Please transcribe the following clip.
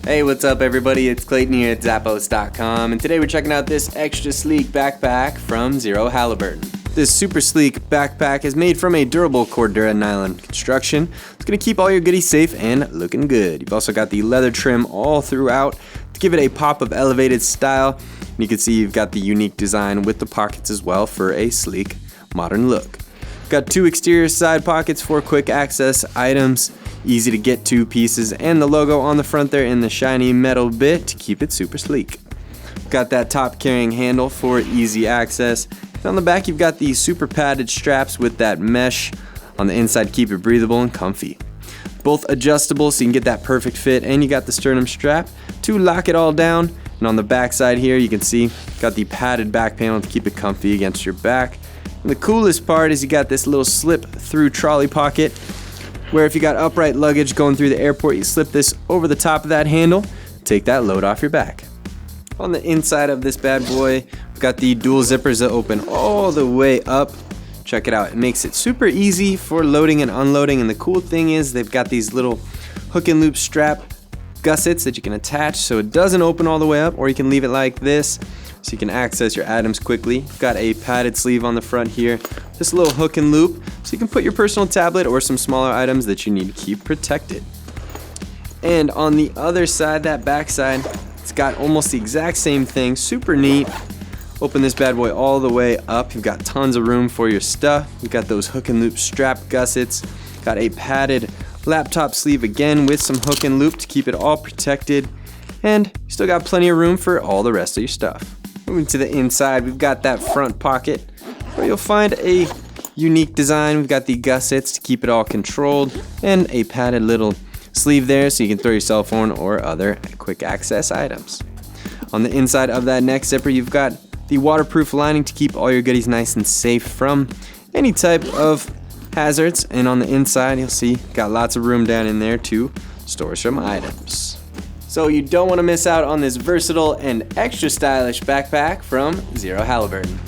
Hey, what's up everybody? It's Clayton here at Zappos.com, and today we're checking out this extra sleek backpack from Halliburton. This super sleek backpack is made from a durable Cordura nylon construction. It's going to keep all your goodies safe and looking good. You've also got the leather trim all throughout to give it a pop of elevated style. And you can see you've got the unique design with the pockets as well for a sleek, modern look. Got two exterior side pockets for quick access items, easy to get to pieces, and the logo on the front there in the shiny metal bit to keep it super sleek. Got that top carrying handle for easy access. And on the back you've got these super padded straps with that mesh on the inside to keep it breathable and comfy. Both adjustable so you can get that perfect fit, and you got the sternum strap to lock it all down. And on the back side here you can see got the padded back panel to keep it comfy against your back. And the coolest part is you got this little slip through trolley pocket where if you got upright luggage going through the airport, you slip this over the top of that handle, take that load off your back. On the inside of this bad boy, we've got the dual zippers that open all the way up. Check it out, it makes it super easy for loading and unloading, and the cool thing is they've got these little hook and loop strap gussets that you can attach so it doesn't open all the way up, or you can leave it like this so you can access your items quickly. Got a padded sleeve on the front here, this little hook and loop so you can put your personal tablet or some smaller items that you need to keep protected. And on the other side, that back side, it's got almost the exact same thing, super neat. Open this bad boy all the way up, you've got tons of room for your stuff. You've got those hook and loop strap gussets, got a padded laptop sleeve again with some hook and loop to keep it all protected, and you still got plenty of room for all the rest of your stuff. Moving to the inside, we've got that front pocket where you'll find a unique design. We've got the gussets to keep it all controlled, and a padded little sleeve there so you can throw your cell phone or other quick access items. On the inside of that neck zipper, you've got the waterproof lining to keep all your goodies nice and safe from any type of hazards. And on the inside, you'll see got lots of room down in there to store some items. So you don't want to miss out on this versatile and extra stylish backpack from Halliburton.